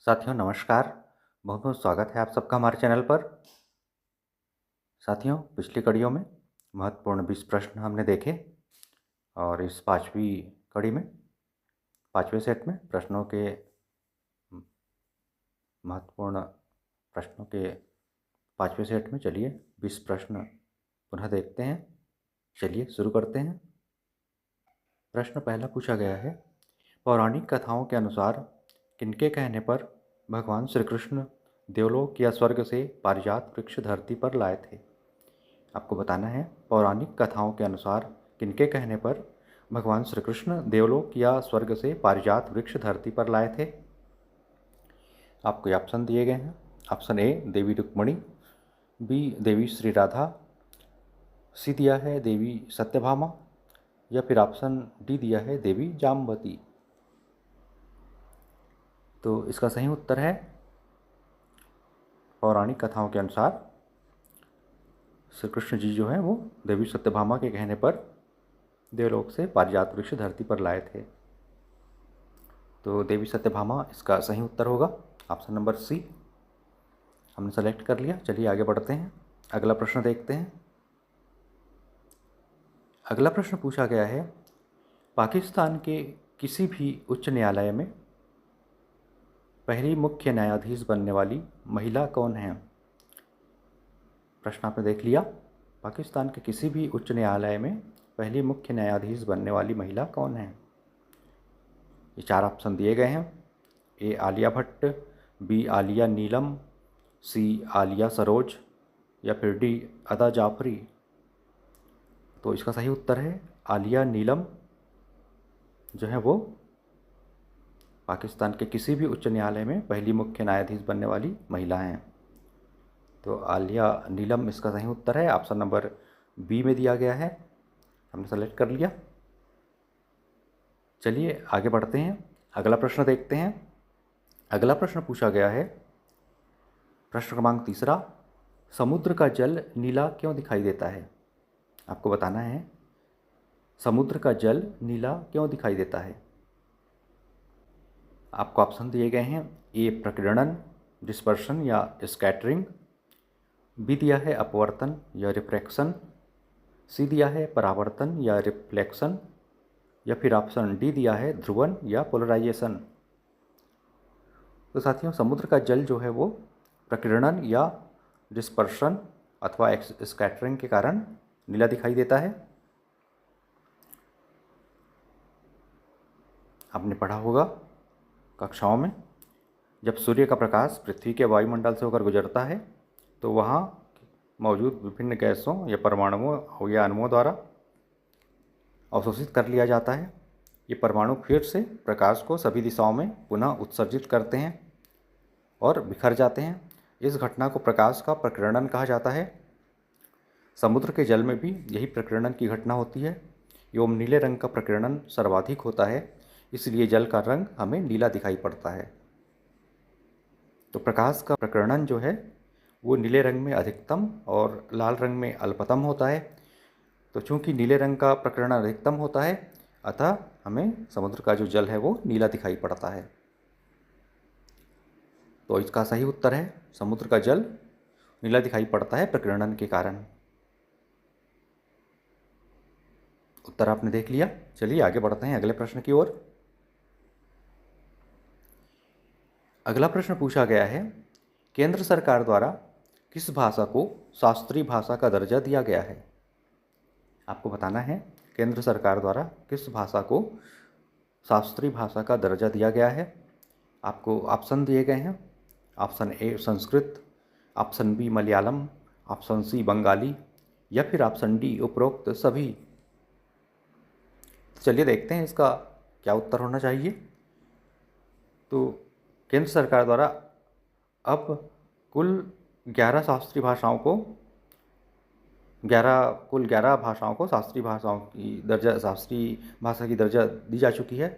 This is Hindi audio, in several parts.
साथियों नमस्कार। बहुत बहुत स्वागत है आप सबका हमारे चैनल पर। साथियों पिछली कड़ियों में महत्वपूर्ण 20 प्रश्न हमने देखे और इस पांचवी कड़ी में पांचवें सेट में प्रश्नों के महत्वपूर्ण प्रश्नों के पांचवें सेट में चलिए 20 प्रश्न पुनः देखते हैं। चलिए शुरू करते हैं। प्रश्न पहला पूछा गया है, पौराणिक कथाओं के अनुसार किनके कहने पर भगवान श्री कृष्ण देवलोक या स्वर्ग से पारिजात वृक्ष धरती पर लाए थे? आपको बताना है पौराणिक कथाओं के अनुसार किनके कहने पर भगवान श्री कृष्ण देवलोक या स्वर्ग से पारिजात वृक्ष धरती पर लाए थे। आपको ये ऑप्शन दिए गए हैं। Option A Devi Rukmini, B Devi Shri Radha, C दिया है देवी सत्यभामा, या फिर ऑप्शन डी दिया है देवी जाम्बती। तो इसका सही उत्तर है पौराणिक कथाओं के अनुसार श्री कृष्ण जी जो हैं वो देवी सत्यभामा के कहने पर देवलोक से पारिजात वृक्ष धरती पर लाए थे। तो देवी सत्यभामा इसका सही उत्तर होगा। ऑप्शन नंबर सी हमने सेलेक्ट कर लिया। चलिए आगे बढ़ते हैं, अगला प्रश्न देखते हैं। अगला प्रश्न पूछा गया है, पाकिस्तान के किसी भी उच्च न्यायालय में पहली मुख्य न्यायाधीश बनने वाली महिला कौन है? प्रश्न आपने देख लिया। पाकिस्तान के किसी भी उच्च न्यायालय में पहली मुख्य न्यायाधीश बनने वाली महिला कौन है? ये चार ऑप्शन दिए गए हैं। ए आलिया भट्ट, बी आलिया नीलम, सी आलिया सरोज, या फिर डी अदा जाफरी। तो इसका सही उत्तर है आलिया नीलम जो है वो पाकिस्तान के किसी भी उच्च न्यायालय में पहली मुख्य न्यायाधीश बनने वाली महिला हैं। तो आलिया नीलम इसका सही उत्तर है। ऑप्शन नंबर बी में दिया गया है, हमने सेलेक्ट कर लिया। चलिए आगे बढ़ते हैं, अगला प्रश्न देखते हैं। अगला प्रश्न पूछा गया है, प्रश्न क्रमांक तीसरा, समुद्र का जल नीला क्यों दिखाई देता है? आपको बताना है समुद्र का जल नीला क्यों दिखाई देता है। आपको ऑप्शन दिए गए हैं। ए प्रकीर्णन, डिस्पर्शन या स्कैटरिंग, बी दिया है अपवर्तन या रिफ्रैक्शन, सी दिया है परावर्तन या रिफ्लेक्शन, या फिर ऑप्शन डी दिया है ध्रुवन या पोलराइजेशन। तो साथियों समुद्र का जल जो है वो प्रकीर्णन या डिस्पर्शन अथवा स्कैटरिंग के कारण नीला दिखाई देता है। आपने पढ़ा होगा कक्षाओं में, जब सूर्य का प्रकाश पृथ्वी के वायुमंडल से होकर गुजरता है तो वहाँ मौजूद विभिन्न गैसों या परमाणुओं या अणुओं द्वारा अवशोषित कर लिया जाता है। ये परमाणु फिर से प्रकाश को सभी दिशाओं में पुनः उत्सर्जित करते हैं और बिखर जाते हैं। इस घटना को प्रकाश का प्रकीर्णन कहा जाता है। समुद्र के जल में भी यही प्रकीर्णन की घटना होती है एवं नीले रंग का प्रकीर्णन सर्वाधिक होता है, इसलिए जल का रंग हमें नीला दिखाई पड़ता है। तो प्रकाश का प्रकीर्णन जो है वो नीले रंग में अधिकतम और लाल रंग में अल्पतम होता है। तो चूंकि नीले रंग का प्रकीर्णन अधिकतम होता है अतः हमें समुद्र का जो जल है वो नीला दिखाई पड़ता है। तो इसका सही उत्तर है समुद्र का जल नीला दिखाई पड़ता है प्रकीर्णन के कारण। उत्तर आपने देख लिया। चलिए आगे बढ़ते हैं अगले प्रश्न की ओर। अगला प्रश्न पूछा गया है, केंद्र सरकार द्वारा किस भाषा को शास्त्रीय भाषा का दर्जा दिया गया है? आपको बताना है केंद्र सरकार द्वारा किस भाषा को शास्त्रीय भाषा का दर्जा दिया गया है। आपको ऑप्शन दिए गए हैं। Option A Sanskrit, option B Malayalam, option C Bengali, या फिर ऑप्शन डी उपरोक्त सभी। चलिए देखते हैं इसका क्या उत्तर होना चाहिए। तो केंद्र सरकार द्वारा अब कुल 11 शास्त्रीय भाषाओं को 11 भाषाओं को शास्त्रीय भाषा की दर्जा दी जा चुकी है।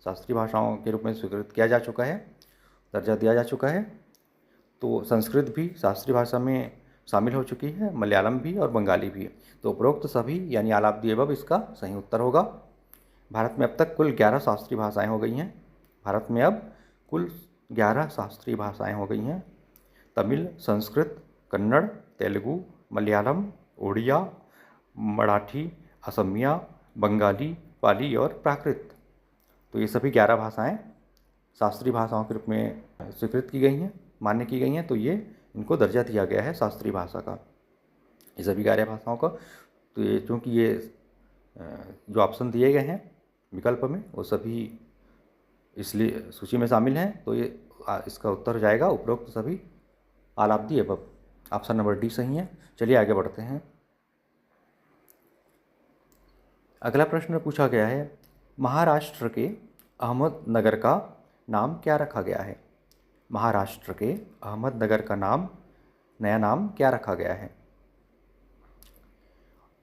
शास्त्रीय भाषाओं के रूप में स्वीकृत किया जा चुका है, दर्जा दिया जा चुका है। तो संस्कृत भी शास्त्रीय भाषा में शामिल हो चुकी है, मलयालम भी और बंगाली भी। तो उपरोक्त सभी यानी ऑल ऑफ द अबव इसका सही उत्तर होगा। भारत में अब तक कुल 11 शास्त्रीय भाषाएं हो गई हैं। भारत में अब कुल 11 शास्त्रीय भाषाएं हो गई हैं। तमिल, संस्कृत, कन्नड़, तेलुगु, मलयालम, उड़िया, मराठी, असमिया, बंगाली, पाली और प्राकृत। तो ये सभी 11 भाषाएं शास्त्रीय भाषाओं के रूप में स्वीकृत की गई हैं, मान्य की गई हैं। तो ये इनको दर्जा दिया गया है शास्त्रीय भाषा का, ये सभी 11 भाषाओं का। तो ये चूँकि ये जो ऑप्शन दिए गए हैं विकल्प में वो सभी इसलिए सूची में शामिल हैं। तो ये इसका उत्तर हो जाएगा उपरोक्त सभी all of the above. Option number D सही है। चलिए आगे बढ़ते हैं। अगला प्रश्न पूछा गया है, महाराष्ट्र के अहमदनगर का नाम क्या रखा गया है? महाराष्ट्र के अहमदनगर का नया नाम क्या रखा गया है?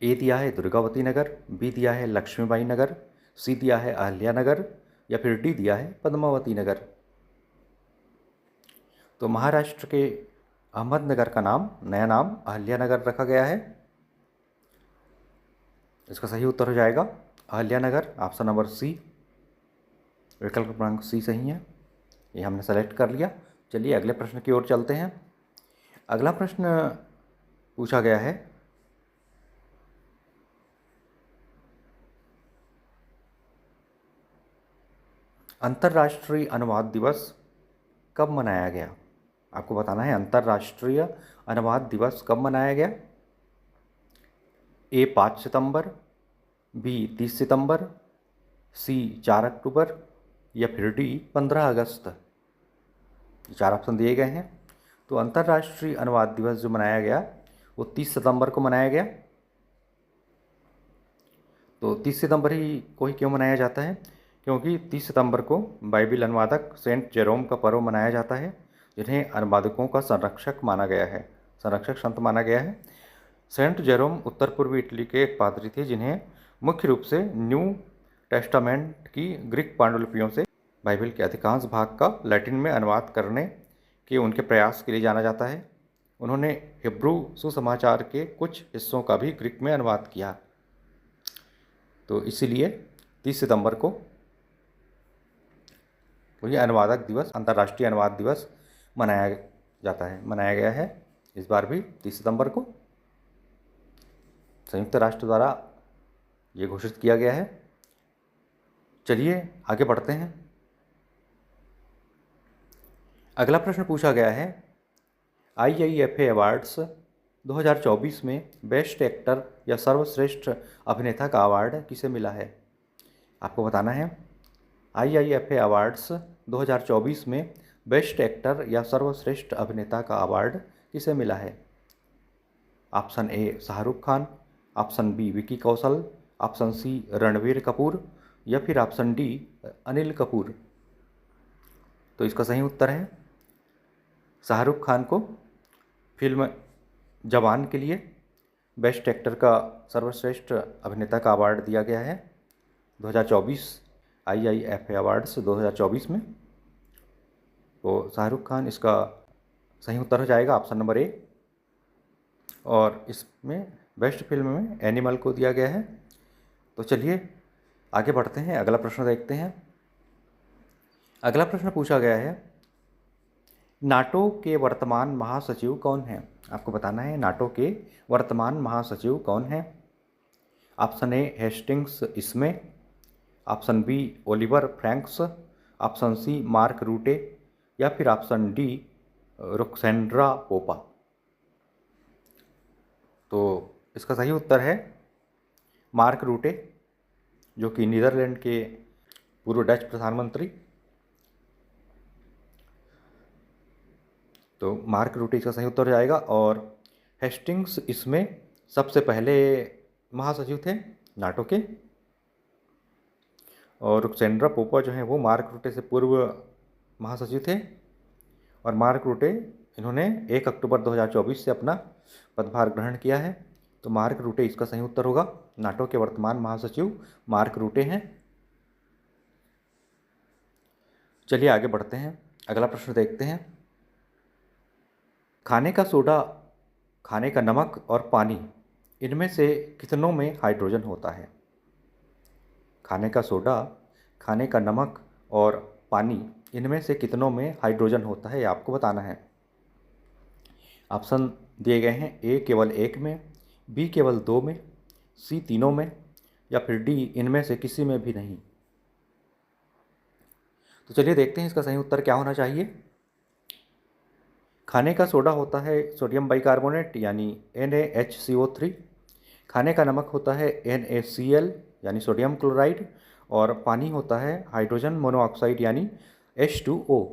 ए दिया है दुर्गावती नगर, बी दिया है लक्ष्मीबाई नगर, सी दिया है अहल्या नगर या फिर डी दिया है पद्मावती नगर। तो महाराष्ट्र के अहमदनगर का नया नाम अहल्या नगर रखा गया है। इसका सही उत्तर हो जाएगा अहल्या नगर, ऑप्शन नंबर सी, विकल्प क्रमांक सी सही है। ये हमने सेलेक्ट कर लिया। चलिए अगले प्रश्न की ओर चलते हैं। अगला प्रश्न पूछा गया है, अंतर्राष्ट्रीय अनुवाद दिवस कब मनाया गया? आपको बताना है अंतर्राष्ट्रीय अनुवाद दिवस कब मनाया गया। ए 5 सितंबर, बी 30 सितंबर, सी 4 अक्टूबर या फिर डी 15 अगस्त। 4 ऑप्शन दिए गए हैं। तो अंतर्राष्ट्रीय अनुवाद दिवस जो मनाया गया वो 30 सितंबर को मनाया गया। तो 30 सितंबर ही को ही क्यों मनाया जाता है? क्योंकि 30 सितंबर को बाइबिल अनुवादक सेंट जेरोम का पर्व मनाया जाता है, जिन्हें अनुवादकों का संरक्षक माना गया है, संरक्षक संत माना गया है। सेंट जेरोम उत्तर पूर्वी इटली के एक पादरी थे, जिन्हें मुख्य रूप से न्यू टेस्टामेंट की ग्रीक पांडुलिपियों से बाइबिल के अधिकांश भाग का लैटिन में अनुवाद करने के उनके प्रयास के लिए जाना जाता है। उन्होंने हिब्रू सुसमाचार के कुछ हिस्सों का भी ग्रीक में अनुवाद किया। तो इसीलिए 30 सितंबर को वही अनुवादक दिवस, अंतर्राष्ट्रीय अनुवाद दिवस मनाया गया है इस बार भी 30 सितंबर को। संयुक्त राष्ट्र द्वारा ये घोषित किया गया है। चलिए आगे बढ़ते हैं। अगला प्रश्न पूछा गया है, IIFA अवार्ड्स 2024 में बेस्ट एक्टर या सर्वश्रेष्ठ अभिनेता का अवार्ड किसे मिला है? आपको बताना है IIFA अवार्ड्स 2024 में बेस्ट एक्टर या सर्वश्रेष्ठ अभिनेता का अवार्ड किसे मिला है? Option A Shahrukh Khan, option B Vicky Kaushal, option C Ranveer Kapoor या फिर ऑप्शन डी अनिल कपूर। तो इसका सही उत्तर है शाहरुख खान को फिल्म जवान के लिए बेस्ट एक्टर का, सर्वश्रेष्ठ अभिनेता का अवार्ड दिया गया है 2024 IIFA अवार्ड्स 2024 में। तो शाहरुख खान इसका सही उत्तर हो जाएगा, ऑप्शन नंबर ए। और इसमें बेस्ट फिल्म में एनिमल को दिया गया है। तो चलिए आगे बढ़ते हैं, अगला प्रश्न देखते हैं। अगला प्रश्न पूछा गया है, नाटो के वर्तमान महासचिव कौन हैं? आपको बताना है नाटो के वर्तमान महासचिव कौन हैं। Option A Hastings Ismay, option B Oliver Franks, option C Mark Rutte या फिर ऑप्शन डी रुक्सेंड्रा पोपा। तो इसका सही उत्तर है मार्क रूटे, जो कि नीदरलैंड के पूर्व डच प्रधानमंत्री। तो मार्क रूटे इसका सही उत्तर हो जाएगा। और हेस्टिंग्स इसमें सबसे पहले महासचिव थे नाटो के, और रुक्सेंड्रा पोपा जो है वो मार्क रूटे से पूर्व महासचिव थे। और मार्क रूटे इन्होंने 1 अक्टूबर 2024 से अपना पदभार ग्रहण किया है। तो मार्क रूटे इसका सही उत्तर होगा। नाटो के वर्तमान महासचिव मार्क रूटे हैं। चलिए आगे बढ़ते हैं, अगला प्रश्न देखते हैं। खाने का सोडा, खाने का नमक और पानी, इनमें से कितनों में हाइड्रोजन होता है? खाने का सोडा, खाने का नमक और पानी, इनमें से कितनों में हाइड्रोजन होता है ये आपको बताना है। ऑप्शन दिए गए हैं, ए केवल एक में, बी केवल दो में, सी तीनों में, या फिर डी इनमें से किसी में भी नहीं। तो चलिए देखते हैं इसका सही उत्तर क्या होना चाहिए। खाने का सोडा होता है सोडियम बाइकार्बोनेट यानी NaHCO3। खाने का नमक होता है NaCl यानी सोडियम क्लोराइड। और पानी होता है हाइड्रोजन मोनोऑक्साइड यानी H2O।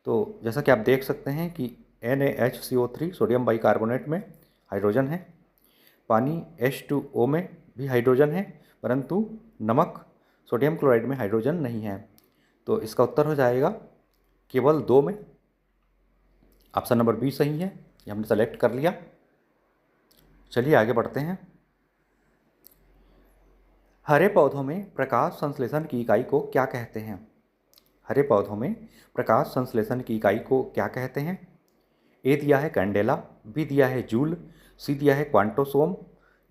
तो जैसा कि आप देख सकते हैं कि NaHCO3 सोडियम बाइकार्बोनेट में हाइड्रोजन है, पानी H2O में भी हाइड्रोजन है, परंतु नमक सोडियम क्लोराइड में हाइड्रोजन नहीं है। तो इसका उत्तर हो जाएगा केवल दो में। ऑप्शन नंबर बी सही है, ये हमने सेलेक्ट कर लिया। चलिए आगे बढ़ते हैं। हरे पौधों में प्रकाश संश्लेषण की इकाई को क्या कहते हैं? हरे पौधों में प्रकाश संश्लेषण की इकाई को क्या कहते हैं? ए दिया है कैंडेला, बी दिया है जूल, सी दिया है क्वांटोसोम,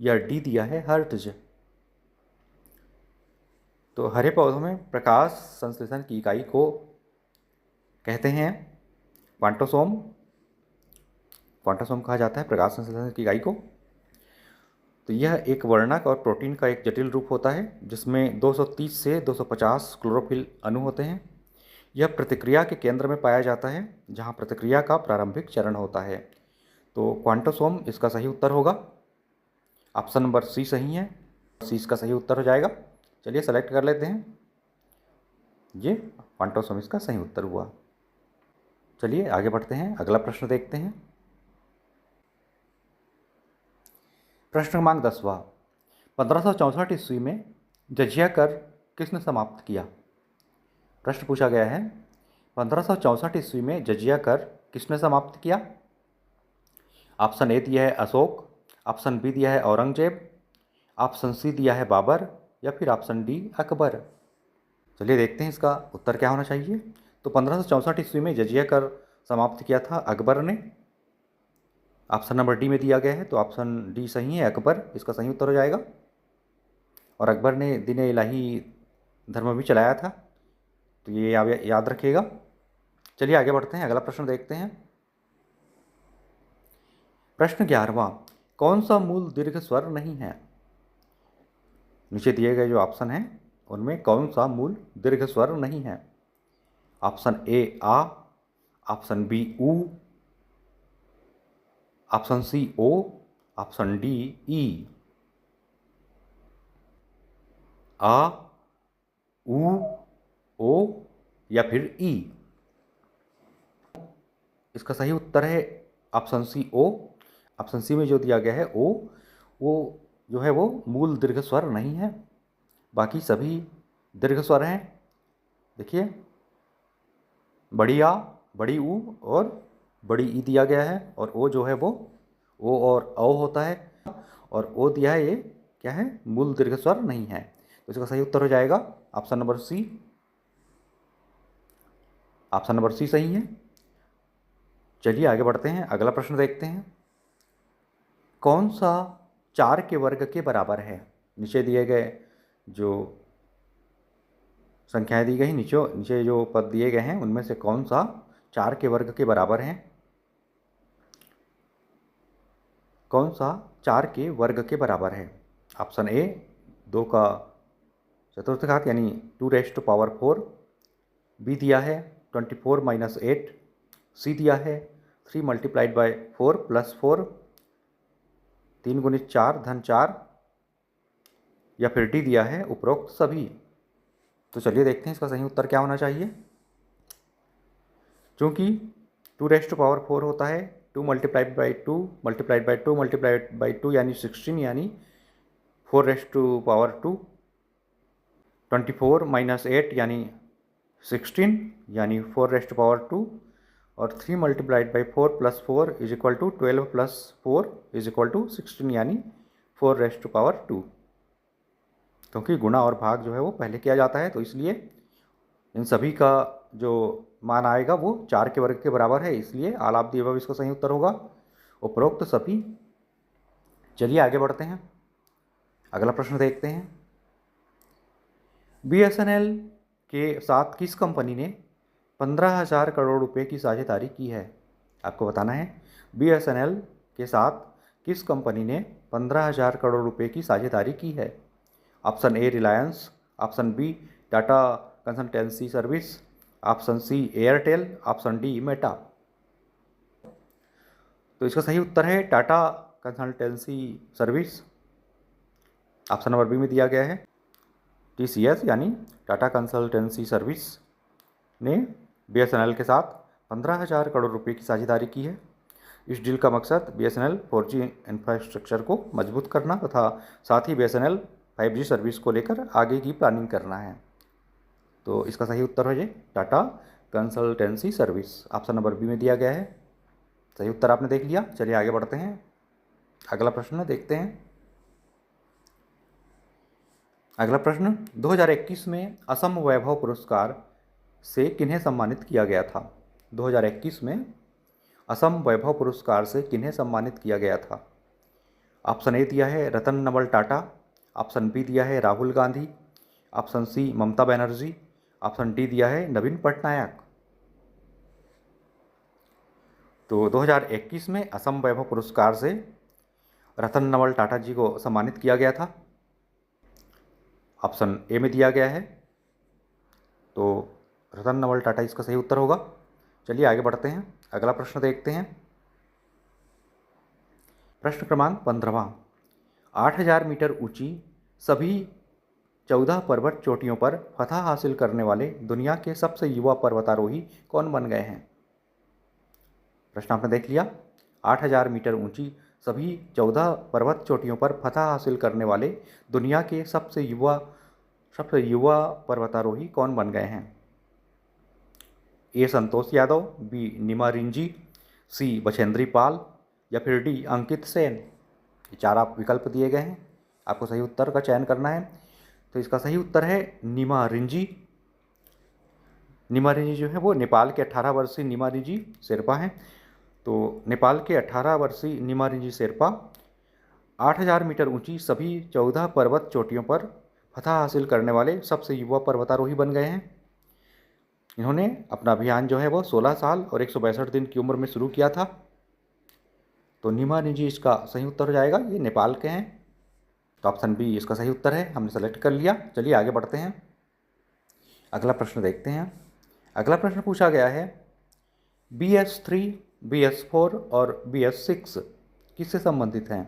या डी दिया है हर्ट्ज। तो हरे पौधों में प्रकाश संश्लेषण की इकाई को कहते हैं क्वांटोसोम। क्वांटोसोम कहा जाता है प्रकाश संश्लेषण की इकाई को। तो यह एक वर्णक और प्रोटीन का एक जटिल रूप होता है जिसमें 230 से 250 क्लोरोफिल अणु होते हैं। यह प्रतिक्रिया के केंद्र में पाया जाता है जहां प्रतिक्रिया का प्रारंभिक चरण होता है। तो क्वांटोसोम इसका सही उत्तर होगा। ऑप्शन नंबर सी सही है, सी इसका सही उत्तर हो जाएगा। चलिए सेलेक्ट कर लेते हैं, ये क्वांटोसोम इसका सही उत्तर हुआ। चलिए आगे बढ़ते हैं, अगला प्रश्न देखते हैं। प्रश्न क्रमांक 10वां, 1564 ईस्वी में जजिया कर किसने समाप्त किया? प्रश्न पूछा गया है 1564 ईस्वी में जजिया कर किसने समाप्त किया? ऑप्शन ए दिया है अशोक, ऑप्शन बी दिया है औरंगजेब, ऑप्शन सी दिया है बाबर, या फिर ऑप्शन डी अकबर। चलिए देखते हैं इसका उत्तर क्या होना चाहिए। तो 1564 ईस्वी में जजिया कर समाप्त किया था अकबर ने। ऑप्शन नंबर डी में दिया गया है, तो ऑप्शन डी सही है, अकबर इसका सही उत्तर हो जाएगा। और अकबर ने दीन इलाही धर्म भी चलाया था, तो ये याद रखिएगा। चलिए आगे बढ़ते हैं, अगला प्रश्न देखते हैं। प्रश्न 11वां, कौन सा मूल दीर्घ स्वर नहीं है? नीचे दिए गए जो ऑप्शन हैं उनमें कौन सा मूल दीर्घ स्वर नहीं है? ऑप्शन ए आ, ऑप्शन बी ऊ, ऑप्शन सी ओ, ऑप्शन डी ई। आ, ऊ, ओ, या फिर ई। इसका सही उत्तर है ऑप्शन सी ओ। ऑप्शन सी में जो दिया गया है ओ, वो जो है वो मूल दीर्घ स्वर नहीं है, बाकी सभी दीर्घ स्वर हैं। देखिए बड़ी आ, बड़ी ऊ और बड़ी ई दिया गया है, और ओ जो है वो ओ और औ होता है, और ओ दिया है ये क्या है, मूल दीर्घ स्वर नहीं है। तो इसका सही उत्तर हो जाएगा option number C. Option number C सही है। चलिए आगे बढ़ते हैं, अगला प्रश्न देखते हैं। कौन सा 4 के वर्ग के बराबर है? नीचे दिए गए जो संख्याएं दी गई, नीचे जो पद दिए गए हैं उनमें से कौन सा 4 के वर्ग के बराबर है? कौन सा 4 के वर्ग के बराबर है? ऑप्शन ए 2 का चतुर्थ घात यानी 2⁴, बी दिया है 24 - 8, सी दिया है 3 × 4 + 4, 3 × 4 = 4, या फिर डी दिया है उपरोक्त सभी। तो चलिए देखते हैं इसका सही उत्तर क्या होना चाहिए। क्योंकि 2⁴ होता है 2 × 2 × 2 × 2 यानी 16 यानी 4⁴, 24 - 8 यानी 16 यानी 4⁴, और 3 × 4 + 4 = 12 + 4 = 16 यानी 4⁴। क्योंकि गुणा और भाग जो है वो पहले किया जाता है, तो इसलिए इन सभी का जो मान आएगा वो 4 के वर्ग के बराबर है, इसलिए ऑल ऑफ द अबव इसका सही उत्तर होगा, उपरोक्त सभी। चलिए आगे बढ़ते हैं, अगला प्रश्न देखते हैं। BSNL के साथ किस कंपनी ने 15,000 करोड़ रुपए की साझेदारी की है? आपको बताना है BSNL के साथ किस कंपनी ने 15,000 करोड़ रुपए की साझेदारी की है? Option A Reliance, option B Tata Consultancy Service, option C Airtel, option D Meta. तो इसका सही उत्तर है Tata Consultancy Service. Option number B में दिया गया है TCS यानी टाटा कंसल्टेंसी सर्विस ने BSNL के साथ 15,000 करोड़ रुपए की साझेदारी की है। इस डील का मकसद BSNL 4G इंफ्रास्ट्रक्चर को मजबूत करना तथा साथ ही BSNL 5G सर्विस को लेकर आगे की प्लानिंग करना है। तो इसका सही उत्तर है ये Tata Consultancy Service. Option number B में दिया गया है। सही उत्तर आपने देख लिया। चलिए आगे बढ़ते हैं। अगला प्रश्न देखते हैं। अगला प्रश्न 2021 में असम वैभव पुरस्कार से किन्हें सम्मानित किया गया था? 2021 में असम वैभव पुरस्कार से किन्हें सम्मानित किया गया था? ऑप्शन ए दिया है रतन नवल टाटा, ऑप्शन बी दिया है Rahul Gandhi, option C Mamata Banerjee, option D दिया है नवीन पटनायक। तो 2021 में असम वैभव पुरस्कार से रतन नवल टाटा जी को सम्मानित किया गया था। ऑप्शन ए में दिया गया है। तो रतन नवल टाटा इसका सही उत्तर होगा। चलिए आगे बढ़ते हैं। अगला प्रश्न देखते हैं। प्रश्न क्रमांक 15वां। 8,000 मीटर ऊंची सभी 14 पर्वत चोटियों पर फतह हासिल करने वाले दुनिया के सबसे युवा पर्वतारोही कौन बन गए हैं? प्रश्न आपने देख लिया। 8,000 मीटर ऊंची सभी 14 पर्वत चोटियों पर फतह हासिल करने वाले दुनिया के सबसे युवा पर्वतारोही कौन बन गए हैं? ए संतोष यादव, बी निमा रिंजी, सी बछेंद्री पाल या फिर डी अंकित सेन। ये चार आप विकल्प दिए गए हैं, आपको सही उत्तर का चयन करना है। तो इसका सही उत्तर है निमा रिंजी। निमा रिंजी जो है वो नेपाल के 18 वर्षीय निमा रिंजी शेरपा हैं। तो नेपाल के 18 वर्षीय निमा रिंजी शेरपा 8,000 मीटर ऊंची सभी 14 पर्वत चोटियों पर फतह हासिल करने वाले सबसे युवा पर्वतारोही बन गए हैं। इन्होंने अपना अभियान जो है वो 16 साल और 162 दिन की उम्र में शुरू किया था। तो निमा रिंजी इसका सही उत्तर हो जाएगा। ये नेपाल के हैं। तो ऑप्शन बी इसका सही उत्तर है, हमने सेलेक्ट कर लिया। चलिए आगे बढ़ते हैं। अगला प्रश्न देखते हैं। अगला प्रश्न पूछा गया है BS3, BS4 और BS6 किससे संबंधित हैं?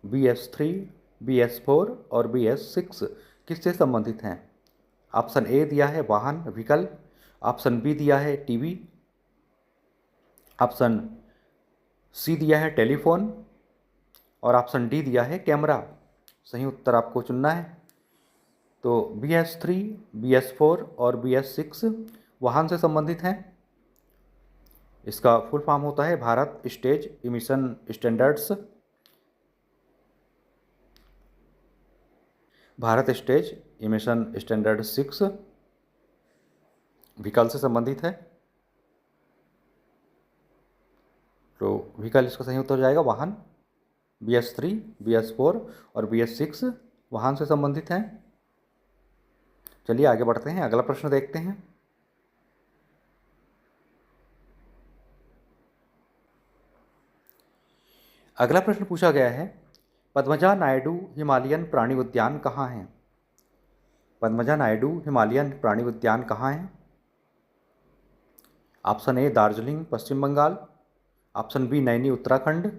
BS3, BS4 और BS6 किससे संबंधित हैं? ऑप्शन ए दिया है वाहन व्हीकल, ऑप्शन बी दिया है टीवी, ऑप्शन सी दिया है टेलीफोन और ऑप्शन डी दिया है कैमरा। सही उत्तर आपको चुनना है। तो BS3, BS4 और BS6 वाहन से संबंधित हैं। इसका फुल फॉर्म होता है Bharat stage emission standards. Bharat stage emission standard 6 vehicle से संबंधित है। तो व्हीकल इसका सही उत्तर जाएगा वाहन। BS3, BS4 और BS6 वाहन से संबंधित हैं। चलिए आगे बढ़ते हैं। अगला प्रश्न देखते हैं। अगला प्रश्न पूछा गया है पद्मजा नायडू हिमालयन प्राणी उद्यान कहाँ है? पद्मजा नायडू हिमालयन प्राणी उद्यान कहाँ है? Option A Darjeeling Paschim Bengal, option B Naini Uttarakhand,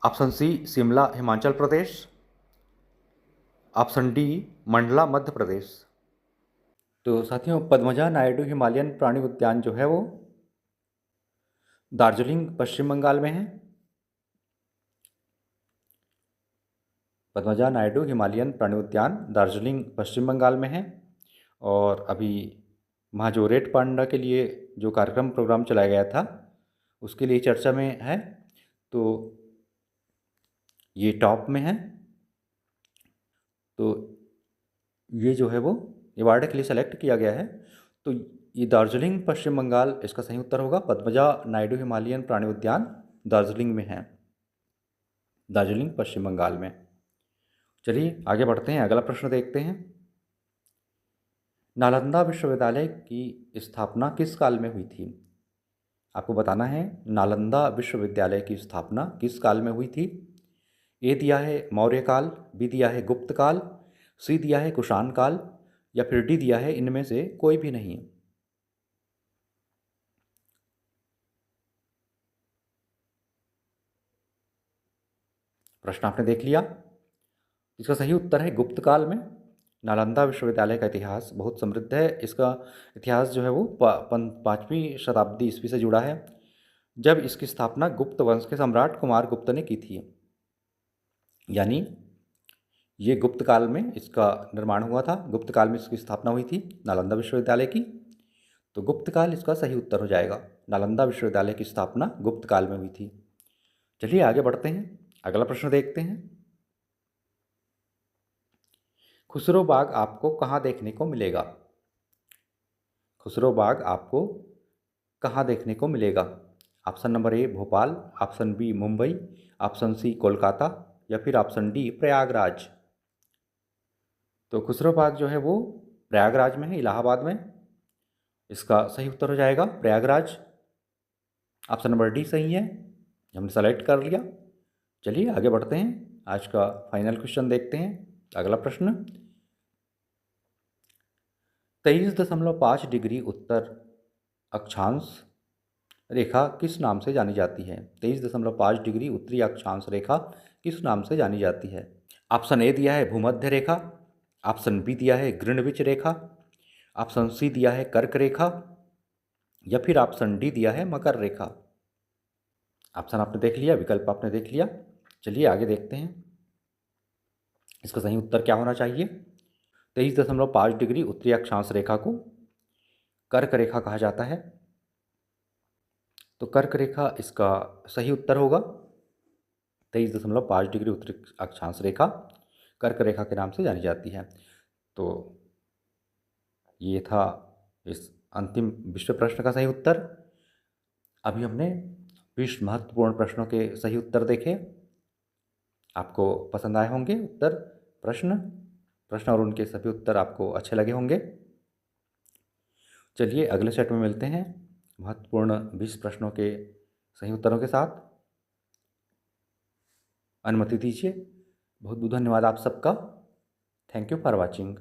option C Shimla Himachal Pradesh, option D Mandla Madhya Pradesh. तो साथियों पद्मजा नायडू हिमालयन प्राणी उद्यान जो है वो दार्जिलिंग पश्चिम बंगाल में है। पद्मजा नायडू हिमालयन प्राणी उद्यान दार्जिलिंग पश्चिम बंगाल में है। और अभी वहाँ जो रेड पांडा के लिए जो प्रोग्राम चलाया गया था उसके लिए चर्चा में है। तो ये टॉप में है। तो ये जो है वो अवार्ड के लिए सेलेक्ट किया गया है। तो ये दार्जिलिंग पश्चिम बंगाल इसका सही उत्तर होगा। पद्मजा नायडू हिमालयन प्राणी उद्यान दार्जिलिंग में है, दार्जिलिंग पश्चिम बंगाल में। चलिए आगे बढ़ते हैं। अगला प्रश्न देखते हैं। नालंदा विश्वविद्यालय की स्थापना किस काल में हुई थी? आपको बताना है नालंदा विश्वविद्यालय की स्थापना किस काल में हुई थी। ए दिया है मौर्य काल, बी दिया है गुप्त काल, सी दिया है कुषाण काल, या फिर डी दिया है इनमें से कोई भी नहीं। प्रश्न आपने देख लिया। इसका सही उत्तर है गुप्त काल में। नालंदा विश्वविद्यालय का इतिहास बहुत समृद्ध है। इसका इतिहास जो है वो 5वीं शताब्दी ईस्वी से जुड़ा है, जब इसकी स्थापना गुप्त वंश के सम्राट कुमार गुप्त ने की थी। यानी ये गुप्त काल में इसका निर्माण हुआ था, गुप्त काल में इसकी स्थापना हुई थी नालंदा विश्वविद्यालय की। तो गुप्त काल इसका सही उत्तर हो जाएगा। नालंदा विश्वविद्यालय की स्थापना गुप्त काल में हुई थी। चलिए आगे बढ़ते हैं, अगला प्रश्न देखते हैं। खुसरो बाग आपको कहाँ देखने को मिलेगा? खुसरो बाग आपको कहाँ देखने को मिलेगा? Option number A Bhopal, option B Mumbai, option C Kolkata, या फिर ऑप्शन डी प्रयागराज। तो खुसरो बाग जो है वो प्रयागराज में है, इलाहाबाद में। इसका सही उत्तर हो जाएगा प्रयागराज। ऑप्शन नंबर डी सही है, हमने सेलेक्ट कर लिया। चलिए आगे बढ़ते हैं, आज का फाइनल क्वेश्चन देखते हैं। अगला प्रश्न, 23.5 डिग्री उत्तर अक्षांश रेखा किस नाम से जानी जाती है? 23.5 डिग्री उत्तरी अक्षांश रेखा किस नाम से जानी जाती है? ऑप्शन ए दिया है भूमध्य रेखा, ऑप्शन बी दिया है ग्रीनविच रेखा, ऑप्शन सी दिया है कर्क रेखा, या फिर ऑप्शन डी दिया है मकर रेखा। ऑप्शन आपने देख लिया, विकल्प आपने देख लिया। चलिए आगे देखते हैं, इसका सही उत्तर क्या होना चाहिए। 23.5 डिग्री उत्तरी अक्षांश रेखा को कर्क रेखा कहा जाता है। तो कर्क रेखा इसका सही उत्तर होगा। 23.5 डिग्री उत्तरी अक्षांश रेखा कर्क रेखा के नाम से जानी जाती है। तो ये था इस अंतिम विश्व प्रश्न का सही उत्तर। अभी हमने 20 महत्वपूर्ण प्रश्नों के सही उत्तर देखे। आपको पसंद आए होंगे उत्तर, प्रश्न और उनके सभी उत्तर आपको अच्छे लगे होंगे। चलिए अगले सेट में मिलते हैं महत्वपूर्ण 20 प्रश्नों के सही उत्तरों के साथ। अनुमति दीजिए। बहुत बहुत धन्यवाद आप सबका। Thank you for watching.